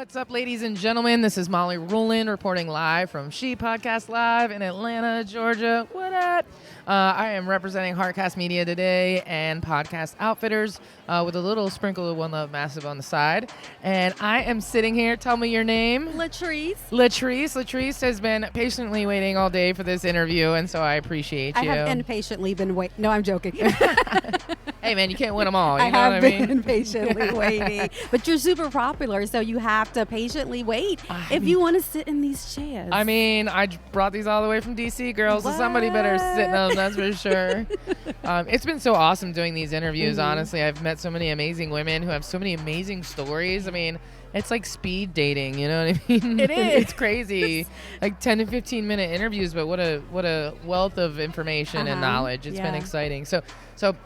What's up, ladies and gentlemen? This is Molly Rulin reporting live from ShePodcasts Live in Atlanta, Georgia. What up? I am representing Heartcast Media today and Podcast Outfitters with a little sprinkle of One Love Massive on the side. And I am sitting here. Tell me your name. LaTrice. LaTrice has been patiently waiting all day for this interview, and so I appreciate you. I have impatiently been waiting. No, I'm joking. Hey, man, you can't win them all. You I know have what I mean? been patiently waiting. But you're super popular, so you have to patiently wait if you want to sit in these chairs. I mean, I brought these all the way from D.C., girls, so somebody better sit in them, that's for sure. It's been so awesome doing these interviews, honestly. I've met so many amazing women who have so many amazing stories. I mean, it's like speed dating, you know what I mean? It is. It's crazy. Like 10 to 15 minute interviews, but what a wealth of information and knowledge. It's been exciting. So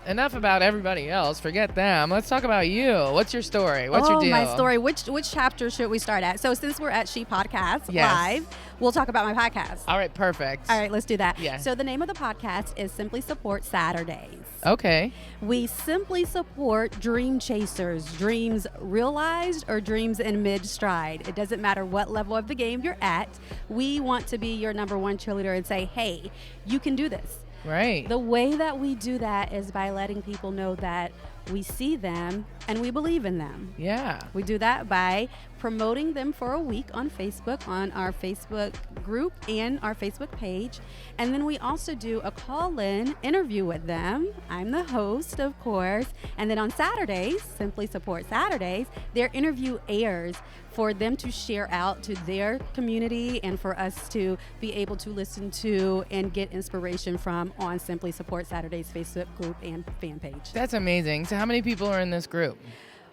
enough about everybody else. Forget them. Let's talk about you. What's your story? What's your deal? My story. Which chapter should we start at? So since we're at ShePodcasts Live, we'll talk about my podcast. All right, perfect. All right, let's do that. Yeah. So the name of the podcast is Simply Support Saturdays. Okay. We simply support dream chasers, dreams realized or dreams in mid-stride. It doesn't matter what level of the game you're at. We want to be your number one cheerleader and say, hey, you can do this. Right. The way that we do that is by letting people know that we see them and we believe in them. Yeah. We do that by promoting them for a week on Facebook, on our Facebook group and our Facebook page. And then we also do a call-in interview with them. I'm the host, of course. And then on Saturdays, Simply Support Saturdays, their interview airs for them to share out to their community and for us to be able to listen to and get inspiration from on Simply Support Saturdays Facebook group and fan page. That's amazing. So how many people are in this group?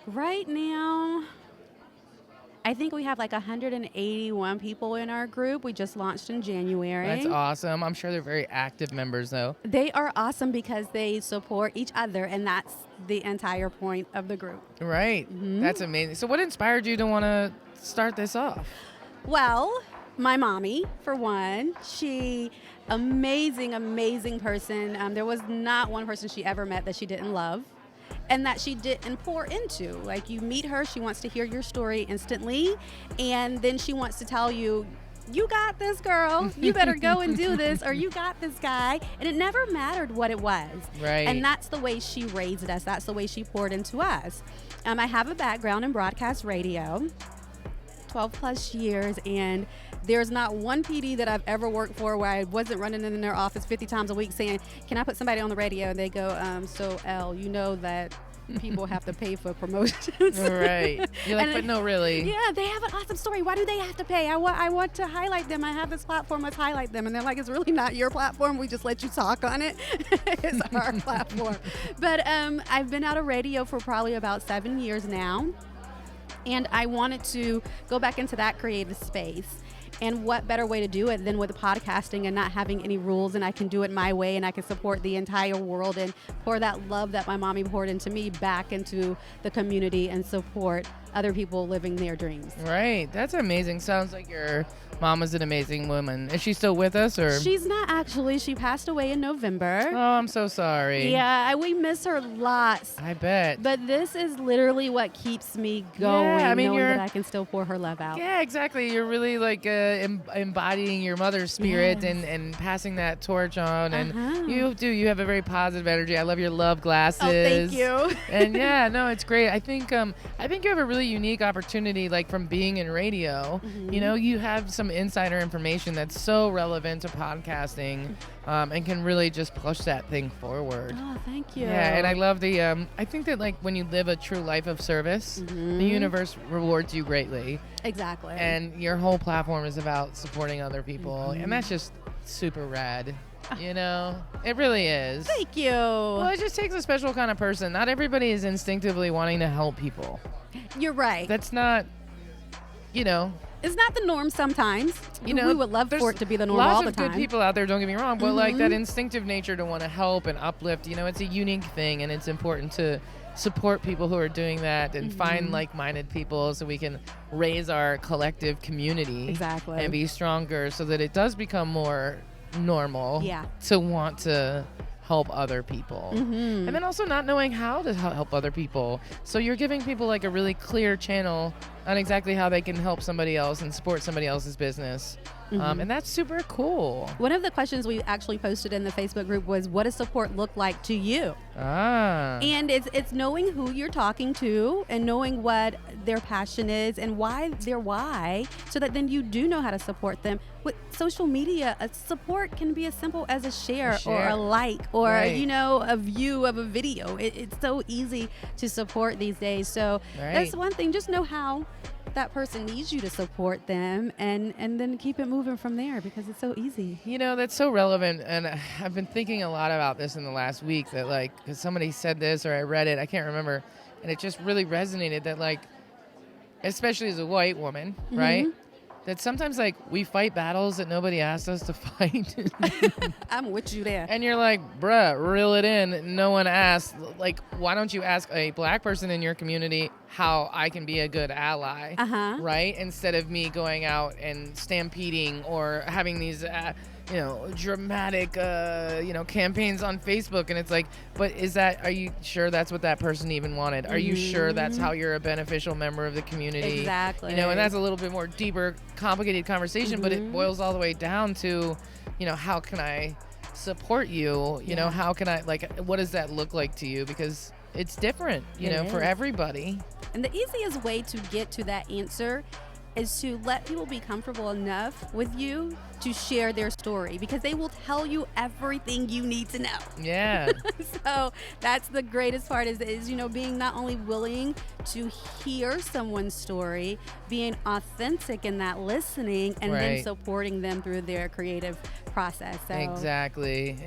Right now, I think we have like 181 people in our group. We just launched in January. That's awesome. I'm sure they're very active members, though. They are awesome because they support each other, and that's the entire point of the group. Right. That's amazing. So what inspired you to want to start this off? Well, my mommy, for one. She, amazing person. There was not one person she ever met that she didn't love and that she didn't pour into. Like, you meet her, she wants to hear your story instantly, and then she wants to tell you, you got this, girl. You better go and do this, or you got this, guy. And it never mattered what it was. Right. And that's the way she raised us. That's the way she poured into us. I have a background in broadcast radio, 12 plus years, and there's not one PD that I've ever worked for where I wasn't running in their office 50 times a week saying, can I put somebody on the radio? And they go, so Elle, you know that people have to pay for promotions. Right. You're like, but no, really. Yeah, they have an awesome story. Why do they have to pay? I want to highlight them. I have this platform. Let's highlight them. And they're like, it's really not your platform. We just let you talk on it. It's our platform. But I've been out of radio for probably about 7 years now. And I wanted to go back into that creative space. And what better way to do it than with podcasting and not having any rules, and I can do it my way, and I can support the entire world and pour that love that my mommy poured into me back into the community and support other people living their dreams. Right. That's amazing. Sounds like your mom is an amazing woman. Is she still with us, or? She's not actually. She passed away in November. Oh, I'm so sorry. Yeah, we miss her lots. I bet. But this is literally what keeps me going, Yeah, I mean, knowing that I can still pour her love out. Yeah, exactly. You're really like embodying your mother's spirit Yes. and passing that torch on. And you have a very positive energy. I love your love glasses. Oh, thank you. And yeah, no, it's great. I think you have a really unique opportunity, like from being in radio. You know, you have some insider information that's so relevant to podcasting, and can really just push that thing forward. Oh, thank you. Yeah, and I love the I think that like when you live a true life of service, the universe rewards you greatly. Exactly. And your whole platform is about supporting other people, and that's just super rad. You know, it really is. Thank you. Well, it just takes a special kind of person. Not everybody is instinctively wanting to help people. You're right. That's not, you know. It's not the norm sometimes. You know, we would love for it to be the norm all the time. Lots of good people out there, don't get me wrong, but like that instinctive nature to want to help and uplift, you know, it's a unique thing, and it's important to support people who are doing that and find like-minded people so we can raise our collective community. Exactly. And be stronger so that it does become more normal to want to help other people. And then also not knowing how to help other people. So you're giving people like a really clear channel on exactly how they can help somebody else and support somebody else's business. And that's super cool. One of the questions we actually posted in the Facebook group was, what does support look like to you? And it's knowing who you're talking to and knowing what their passion is and why, so that then you do know how to support them. With social media, a support can be as simple as a share. Or a like or, right. a view of a video. It's so easy to support these days. So that's one thing. Just know how that person needs you to support them and then keep it moving from there because it's so easy. That's so relevant, and I've been thinking a lot about this in the last week that because somebody said this or I read it, I can't remember, and it just really resonated that especially as a white woman, right? That sometimes we fight battles that nobody asked us to fight. I'm with you there. And you're like, bruh, reel it in. No one asked. Why don't you ask a black person in your community how I can be a good ally, right? Instead of me going out and stampeding or having these, dramatic, campaigns on Facebook. And it's but are you sure that's what that person even wanted? Are you sure that's how you're a beneficial member of the community? Exactly. And that's a little bit more deeper, complicated conversation, but it boils all the way down to, how can I support you? How can I, what does that look like to you? Because it's different, for everybody. And the easiest way to get to that answer is to let people be comfortable enough with you to share their story because they will tell you everything you need to know. Yeah. So that's the greatest part is being not only willing to hear someone's story, being authentic in that listening and then supporting them through their creative process. So. Exactly.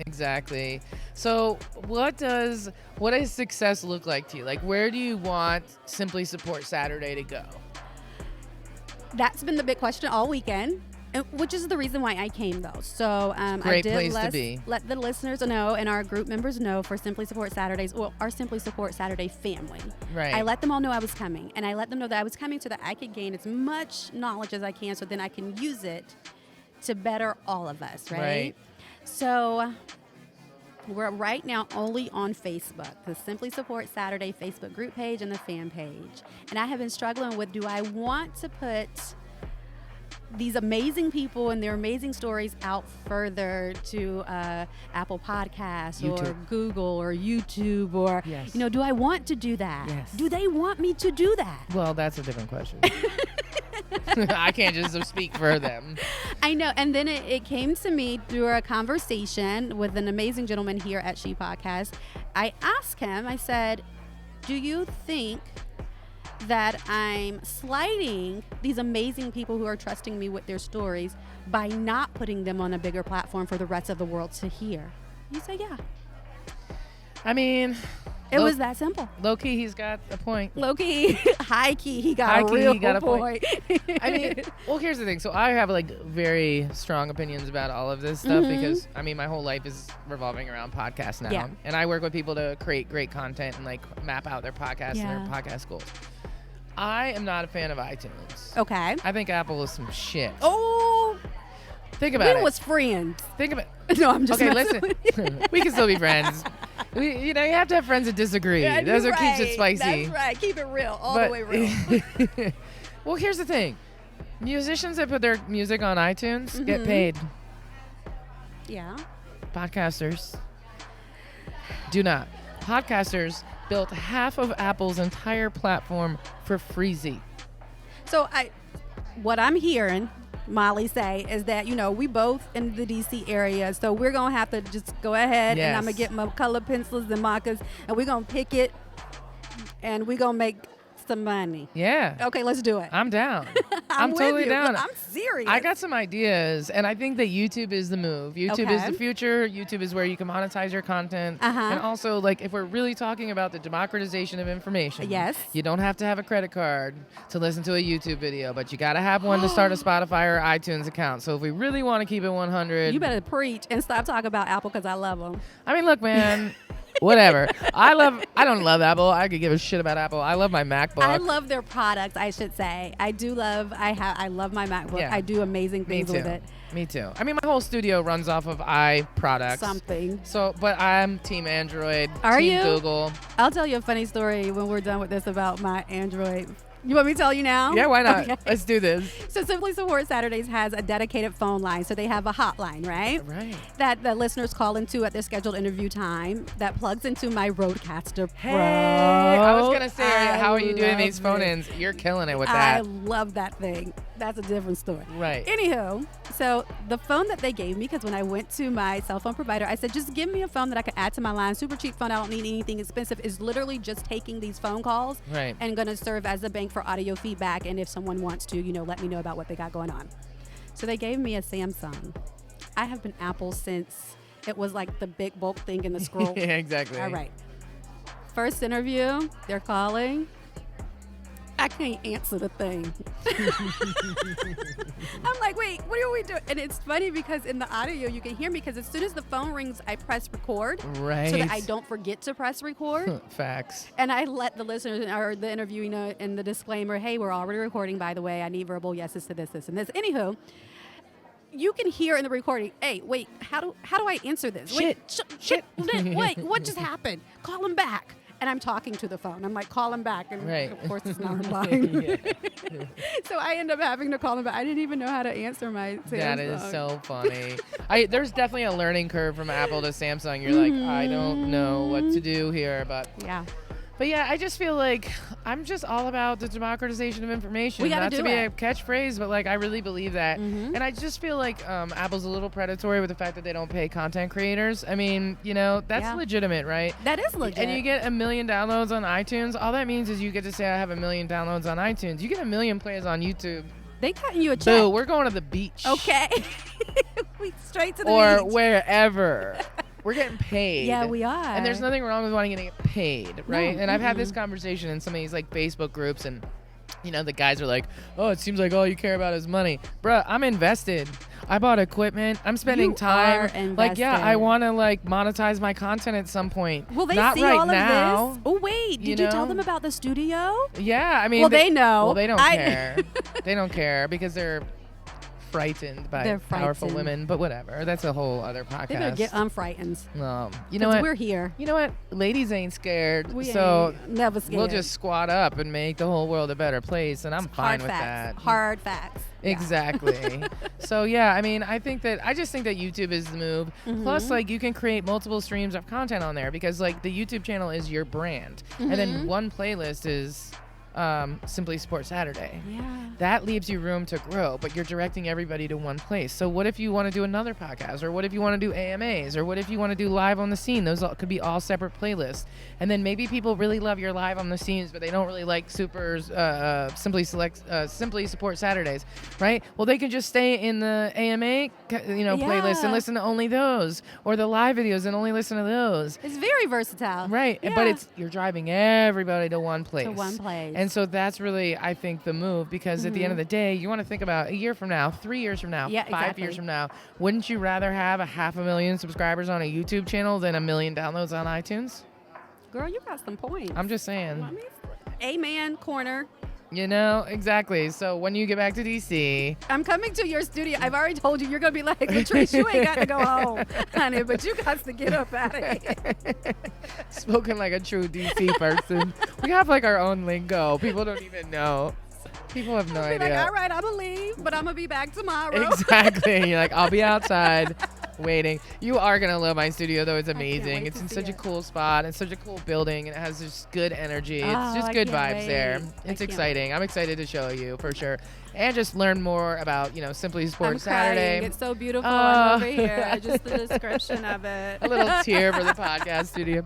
So what does success look like to you? Where do you want Simply Support Saturday to go? That's been the big question all weekend, which is the reason why I came, though. So I did let the listeners know and our group members know for Simply Support Saturdays, our Simply Support Saturday family. Right. I let them all know I was coming, and I let them know that I was coming so that I could gain as much knowledge as I can so then I can use it to better all of us, right? So we're right now only on Facebook, the Simply Support Saturday Facebook group page and the fan page. And I have been struggling with, do I want to put these amazing people and their amazing stories out further to Apple Podcasts or Google or YouTube or, do I want to do that? Yes. Do they want me to do that? Well, that's a different question. I can't just speak for them. I know. And then it came to me through a conversation with an amazing gentleman here at ShePodcasts. I asked him, I said, do you think that I'm slighting these amazing people who are trusting me with their stories by not putting them on a bigger platform for the rest of the world to hear? He said, yeah. I mean... It was that simple. Low key, he's got a point. Low key, high key, he got a point. I mean, well, here's the thing. So I have very strong opinions about all of this stuff because my whole life is revolving around podcasts now, and I work with people to create great content and map out their podcasts and their podcast goals. I am not a fan of iTunes. Okay. I think Apple is some shit. Oh. Think about it. We was friends. Think about. No, I'm just okay. Listen, we can still be friends. You have to have friends that disagree. Yeah, that's what keeps it spicy. That's right. Keep it real, the way real. Well, here's the thing: musicians that put their music on iTunes get paid. Yeah. Podcasters do not. Podcasters built half of Apple's entire platform for freezy. So what I'm hearing Molly say is that, we both in the DC area, so we're going to have to just go ahead and I'm going to get my color pencils and markers and we're going to pick it and we're going to make some money. Yeah. Okay, let's do it. I'm down. I'm totally down. Look, I'm serious. I got some ideas, and I think that YouTube is the move. YouTube is the future. YouTube is where you can monetize your content. And also, if we're really talking about the democratization of information, you don't have to have a credit card to listen to a YouTube video, but you got to have one to start a Spotify or iTunes account. So if we really want to keep it 100... You better preach and stop talking about Apple because I love them. I mean, look, man... Whatever. I don't love Apple. I could give a shit about Apple. I love my MacBook. I love their products, I should say. I love my MacBook. Yeah. I do amazing things with it. Me too. I mean, my whole studio runs off of iProducts. Something. So, but I'm team Android. Are team you? Google. I'll tell you a funny story when we're done with this about my Android You want me to tell you now? Yeah, why not? Okay. Let's do this. So Simply Support Saturdays has a dedicated phone line. So they have a hotline, right? Right. That the listeners call into at their scheduled interview time that plugs into my Roadcaster Pro. Hey, I was going to say, how are you doing love these it. phone-ins? You're killing it with I that. love that thing. That's a different story. Right. Anywho, so the phone that they gave me, because when I went to my cell phone provider, I said, just give me a phone that I could add to my line. Super cheap phone. I don't need anything expensive. Is literally just taking these phone calls Right. and going to serve as a bank for audio feedback. And if someone wants to, let me know about what they got going on. So they gave me a Samsung. I have been Apple since it was like the big bulk thing in the scroll. Yeah, exactly. All right. First interview, they're calling. I can't answer the thing. I'm like, wait, what are we doing? And it's funny because in the audio, you can hear me because as soon as the phone rings, I press record. Right. So that I don't forget to press record. Facts. And I let the listeners or the interviewee know in the disclaimer, hey, we're already recording, by the way. I need verbal yeses to this, and this. Anywho, you can hear in the recording, hey, wait, how do I answer this? Shit. Wait, what just happened? Call him back. And I'm talking to the phone. I'm like, call him back. And Right. of course, it's not replying. Yeah. So I end up having to call him back. I didn't even know how to answer my Samsung. That is so funny. There's definitely a learning curve from Apple to Samsung. You're like, I don't know what to do here, but yeah, I just feel like I'm just all about the democratization of information. We gotta Not do to be it. a catchphrase, but like I really believe that. And I just feel like Apple's a little predatory with the fact that they don't pay content creators. I mean, that's legitimate, right? That is legit. And you get 1 million downloads on iTunes. All that means is you get to say I have 1 million downloads on iTunes. You get 1 million plays on YouTube. They cutting you a check. Boo, we're going to the beach. Okay. We straight to the Or beach. wherever. We're getting paid. Yeah, we are. And there's nothing wrong with wanting to get paid, right? No, And I've had this conversation in some of these like Facebook groups, and the guys are like, "Oh, it seems like all you care about is money." Bruh, I'm invested. I bought equipment. I'm spending You time. are Like, yeah, I invested. want to like monetize my content at some point. Will they Not see right all now. of this? Oh, wait. Did you tell them about the studio? Yeah, I mean, Well, they know. Well, they don't care. They don't care because they're frightened by powerful women, but whatever. That's a whole other podcast. They better get unfrightened. You know what? We're here. You know what? Ladies ain't scared. We so ain't never scared. we'll just squat up and make the whole world a better place, and I'm fine Hard with facts. that. Hard facts. Yeah. Exactly. So yeah, I mean, I just think that YouTube is the move. Plus, like, you can create multiple streams of content on there because like the YouTube channel is your brand, and then one playlist is Simply Support Saturday. Yeah. That leaves you room to grow, but you're directing everybody to one place. So what if you want to do another podcast, or what if you want to do AMAs, or what if you want to do live on the scene? Those could be all separate playlists. And then maybe people really love your live on the scenes, but they don't really like Simply Support Saturdays, right? Well, they can just stay in the AMA, playlist and listen to only those, or the live videos and only listen to those. It's very versatile. Right, Yeah. but you're driving everybody to one place. To one place. And so that's really, I think, the move, because at the end of the day, you want to think about a year from now, 3 years from now, 5 years from now. Wouldn't you rather have 500,000 subscribers on a YouTube channel than 1 million downloads on iTunes? Girl, you got some points. I'm just saying. Amen, corner. Exactly. So when you get back to DC, I'm coming to your studio. I've already told you, you're going to be like, LaTrice, you ain't got to go home, honey, but you got to get up out of here. spoken like a true DC person. We have like our own lingo. People don't even know. People have no I'll be idea. like, all right, I'm going to leave, but I'm going to be back tomorrow. Exactly. You're like, I'll be outside waiting. You are going to love my studio, though. It's amazing. wait It's to in see such a it. cool spot. It's such a cool building. And it has just good energy. Oh, It's just I good can't vibes there. wait. I It's can't exciting. I'm excited to show you for sure. And just learn more about, Simply Support I'm Saturday. crying. It's so beautiful. I'm over here. Just the description of it. A little tear for the podcast studio.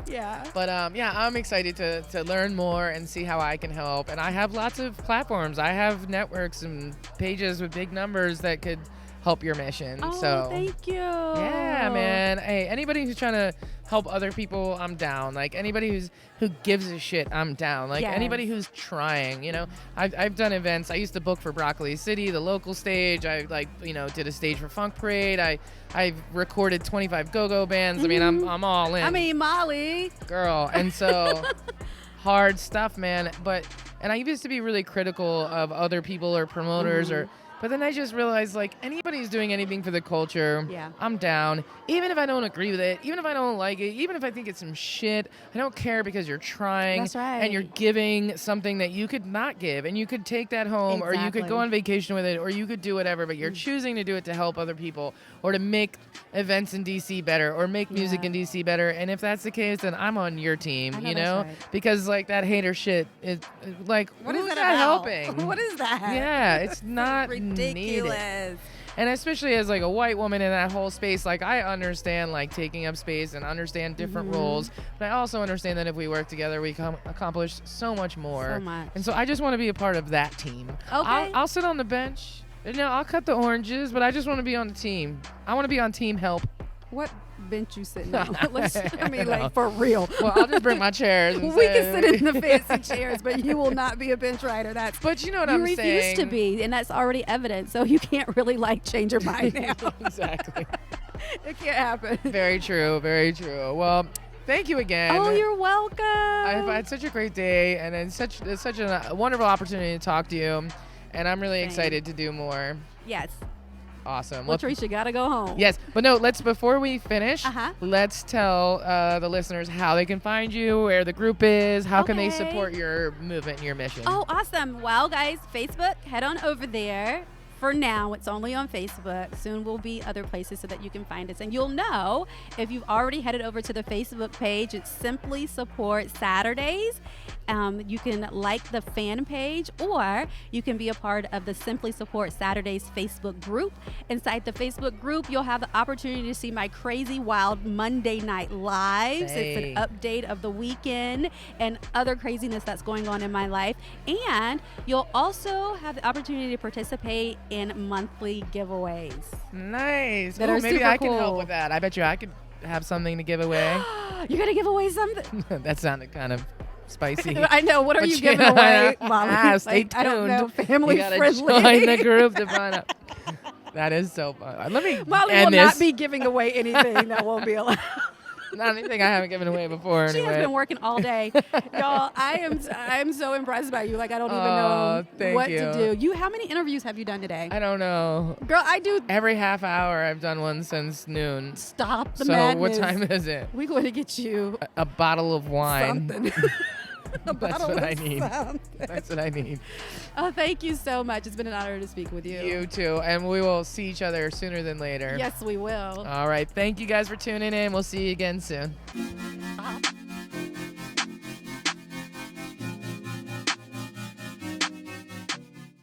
Yeah. But I'm excited to learn more and see how I can help. And I have lots of platforms. I have networks and pages with big numbers that could help your mission. Oh, so thank you. yeah, man. Hey, anybody who's trying to help other people, I'm down. Like anybody who gives a shit, I'm down. Like Yes. anybody who's trying, I've done events. I used to book for Broccoli City, the local stage. I did a stage for Funk Parade. I've recorded 25 go-go bands. I mean, I'm all in. I mean, Molly. Girl. And so hard stuff, man. But And I used to be really critical of other people or promoters but then I just realized, like, anybody who's doing anything for the culture, I'm down. Even if I don't agree with it, even if I don't like it, even if I think it's some shit, I don't care because you're trying. That's right. And you're giving something that you could not give. And you could take that home or you could go on vacation with it or you could do whatever, but you're choosing to do it to help other people or to make events in D.C. better or make music in D.C. better. And if that's the case, then I'm on your team, you know? Right. Because, like, that hater shit is, like, what who's is that about? helping? What is that? Yeah, it's not ridiculous. needed. And especially as like a white woman in that whole space, like I understand like taking up space and understand different roles, but I also understand that if we work together, we accomplish so much more. So much. And so I just want to be a part of that team. Okay. I'll sit on the bench. You know, I'll cut the oranges, but I just want to be on the team. I want to be on team help. What bench you sitting on? Like for real. Well, I'll just bring my chairs. And we can sit in the fancy chairs, but you will not be a bench rider. But you know what I'm saying. You refuse to be, and that's already evident. So you can't really like change your mind now. Exactly. It can't happen. Very true. Very true. Well, thank you again. Oh, you're welcome. I've had such a great day, and it's such a wonderful opportunity to talk to you, and I'm really excited to do more. Yes. Awesome. LaTrice, you gotta go home. Yes, but no. Before we finish, Uh-huh. let's tell the listeners how they can find you, where the group is, how can they support your movement and your mission. Oh, awesome. Well, guys, Facebook, head on over there. For now, it's only on Facebook. Soon will be other places so that you can find us. And you'll know if you've already headed over to the Facebook page. It's Simply Support Saturdays. You can like the fan page, or you can be a part of the Simply Support Saturdays Facebook group. Inside the Facebook group, you'll have the opportunity to see my crazy wild Monday night lives. Hey. It's an update of the weekend and other craziness that's going on in my life. And you'll also have the opportunity to participate in monthly giveaways. Nice. That are maybe super I can help cool. with that. I bet you I could have something to give away. You're going to give away something? That sounded kind of spicy. I know. What are But you giving away, Molly? Stay tuned. I don't know. Family you gotta friendly. join the group to find out. That is so fun. Let me Molly end will this. not be giving away anything that won't be allowed. Not anything I haven't given away before. She anyway. has been working all day. Y'all, I'm so impressed by you. Like, I don't even know what to do. How many interviews have you done today? I don't know. Girl, I do. Every half hour I've done one since noon. Stop the so madness. what time is it? We're going to get you A bottle of wine. something. That's what I need. That's what I need. Oh, thank you so much. It's been an honor to speak with you. You too. And we will see each other sooner than later. Yes, we will. All right. Thank you guys for tuning in. We'll see you again soon. Stop.